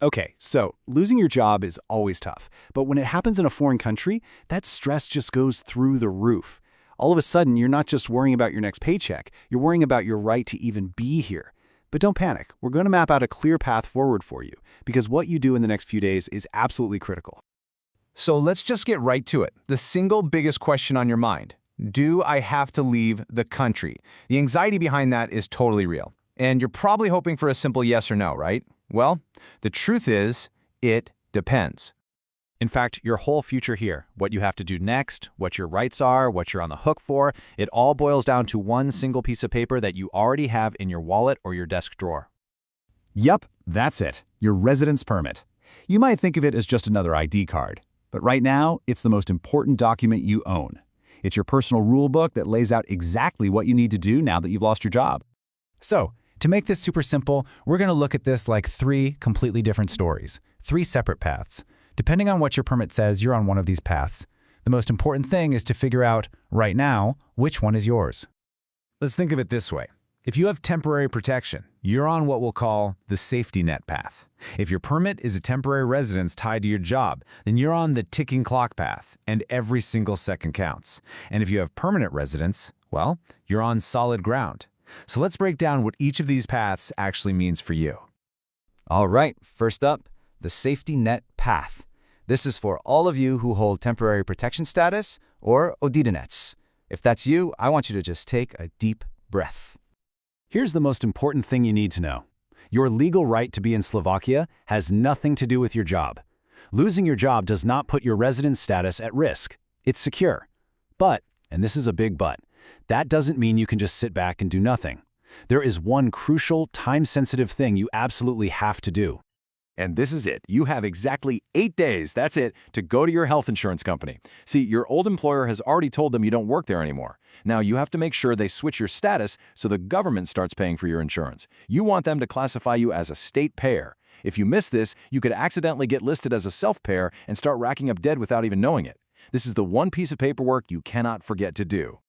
Okay, so losing your job is always tough, but when it happens in a foreign country, that stress just goes through the roof. All of a sudden, you're not just worrying about your next paycheck, you're worrying about your right to even be here. But don't panic, we're going to map out a clear path forward for you, because what you do in the next few days is absolutely critical. So let's just get right to it. The single biggest question on your mind. Do I have to leave the country? The anxiety behind that is totally real. And you're probably hoping for a simple yes or no, right? Well, the truth is, it depends. In fact, your whole future here, what you have to do next, what your rights are, what you're on the hook for, it all boils down to one single piece of paper that you already have in your wallet or your desk drawer. Yup, that's it, your residence permit. You might think of it as just another ID card, but right now, it's the most important document you own. It's your personal rule book that lays out exactly what you need to do now that you've lost your job. So, to make this super simple, we're going to look at this like 3 completely different stories, 3 separate paths. Depending on what your permit says, you're on one of these paths. The most important thing is to figure out, right now, which one is yours. Let's think of it this way. If you have temporary protection, you're on what we'll call the safety net path. If your permit is a temporary residence tied to your job, then you're on the ticking clock path, and every single second counts. And if you have permanent residence, well, you're on solid ground. So let's break down what each of these paths actually means for you. All right, first up, the safety net path. This is for all of you who hold temporary protection status or Odídenec. If that's you, I want you to just take a deep breath. Here's the most important thing you need to know. Your legal right to be in Slovakia has nothing to do with your job. Losing your job does not put your residence status at risk. It's secure. But, and this is a big but, that doesn't mean you can just sit back and do nothing. There is one crucial, time-sensitive thing you absolutely have to do. And this is it. You have exactly 8 days, that's it, to go to your health insurance company. See, your old employer has already told them you don't work there anymore. Now you have to make sure they switch your status so the government starts paying for your insurance. You want them to classify you as a state payer. If you miss this, you could accidentally get listed as a self-payer and start racking up debt without even knowing it. This is the one piece of paperwork you cannot forget to do.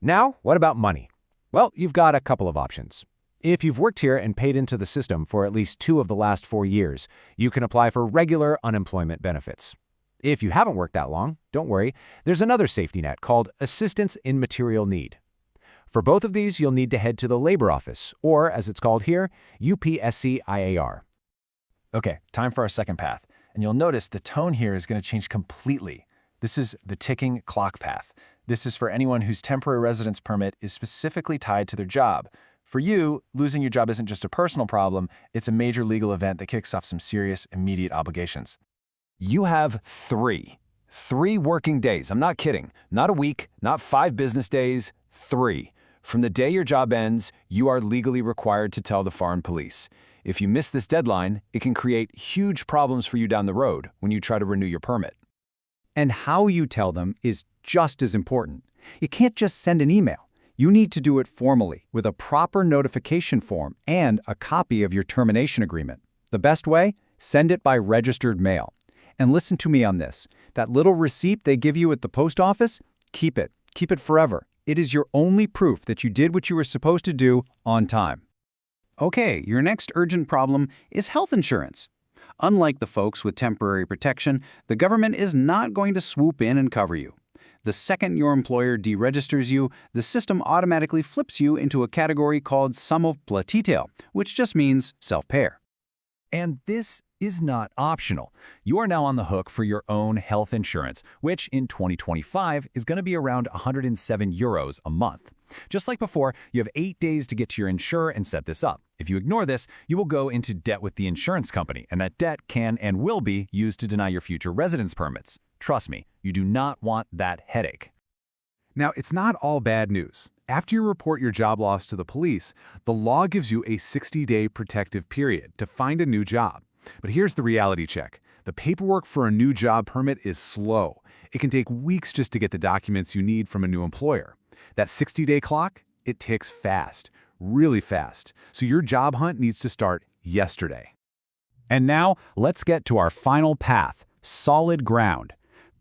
Now, what about money? Well, you've got a couple of options. If you've worked here and paid into the system for at least 2 of the last 4 years, you can apply for regular unemployment benefits. If you haven't worked that long, don't worry, there's another safety net called Assistance in Material Need. For both of these, you'll need to head to the Labor Office, or as it's called here, UPSVR. Okay, time for our second path. And you'll notice the tone here is going to change completely. This is the ticking clock path. This is for anyone whose temporary residence permit is specifically tied to their job. For you, losing your job isn't just a personal problem, it's a major legal event that kicks off some serious, immediate obligations. You have 3 working days. I'm not kidding. Not a week, not 5 business days, 3. From the day your job ends, you are legally required to tell the foreign police. If you miss this deadline, it can create huge problems for you down the road when you try to renew your permit. And how you tell them is just as important. You can't just send an email. You need to do it formally, with a proper notification form and a copy of your termination agreement. The best way? Send it by registered mail. And listen to me on this. That little receipt they give you at the post office, keep it. Keep it forever. It is your only proof that you did what you were supposed to do on time. Okay, your next urgent problem is health insurance. Unlike the folks with temporary protection, the government is not going to swoop in and cover you. The second your employer deregisters you, the system automatically flips you into a category called samoplatitel, which just means self-payer. And this is not optional. You are now on the hook for your own health insurance, which in 2025 is going to be around €107 a month. Just like before, you have 8 days to get to your insurer and set this up. If you ignore this, you will go into debt with the insurance company, and that debt can and will be used to deny your future residence permits. Trust me, you do not want that headache. Now, it's not all bad news. After you report your job loss to the police, the law gives you a 60-day protective period to find a new job. But here's the reality check. The paperwork for a new job permit is slow. It can take weeks just to get the documents you need from a new employer. That 60-day clock, it ticks fast, really fast. So your job hunt needs to start yesterday. And now, let's get to our final path, solid ground.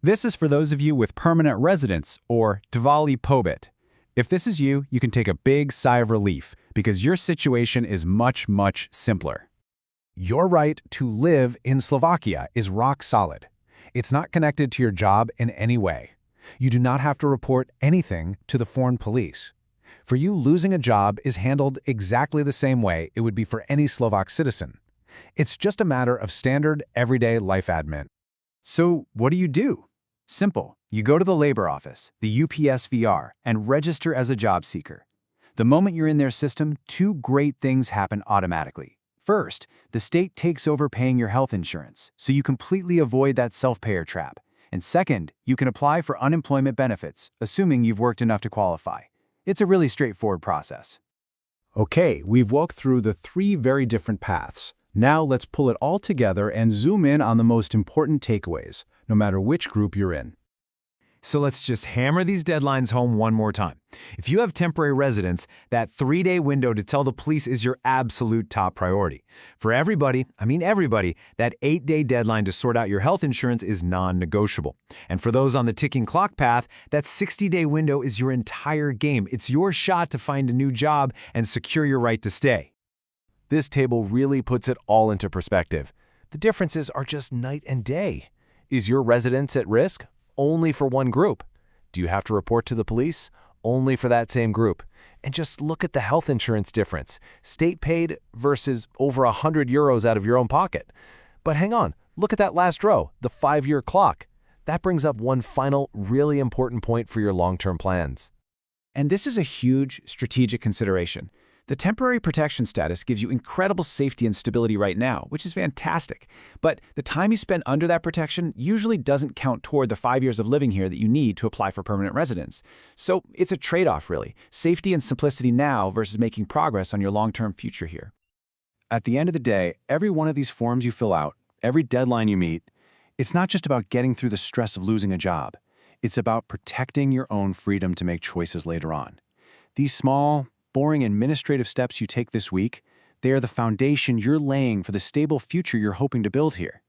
This is for those of you with permanent residence, or trvalý pobyt. If this is you, you can take a big sigh of relief, because your situation is much, much simpler. Your right to live in Slovakia is rock solid. It's not connected to your job in any way. You do not have to report anything to the foreign police. For you, losing a job is handled exactly the same way it would be for any Slovak citizen. It's just a matter of standard, everyday life admin. So what do? Simple. You go to the labor office, the UPSVR, and register as a job seeker. The moment you're in their system, two great things happen automatically. First, the state takes over paying your health insurance, so you completely avoid that self-payer trap. And second, you can apply for unemployment benefits, assuming you've worked enough to qualify. It's a really straightforward process. Okay, we've walked through the three very different paths. Now let's pull it all together and zoom in on the most important takeaways, no matter which group you're in. So let's just hammer these deadlines home one more time. If you have temporary residence, that 3-day window to tell the police is your absolute top priority. For everybody, that 8-day deadline to sort out your health insurance is non-negotiable. And for those on the ticking clock path, that 60-day window is your entire game. It's your shot to find a new job and secure your right to stay. This table really puts it all into perspective. The differences are just night and day. Is your residence at risk? Only for one group. Do you have to report to the police? Only for that same group. And just look at the health insurance difference. State paid versus over 100 euros out of your own pocket. But hang on, look at that last row, the 5-year clock. That brings up one final, really important point for your long-term plans. And this is a huge strategic consideration. The temporary protection status gives you incredible safety and stability right now, which is fantastic. But the time you spend under that protection usually doesn't count toward the 5 years of living here that you need to apply for permanent residence. So it's a trade-off, really. Safety and simplicity now versus making progress on your long-term future here. At the end of the day, every one of these forms you fill out, every deadline you meet, it's not just about getting through the stress of losing a job. It's about protecting your own freedom to make choices later on. These small, boring administrative steps you take this week, they are the foundation you're laying for the stable future you're hoping to build here.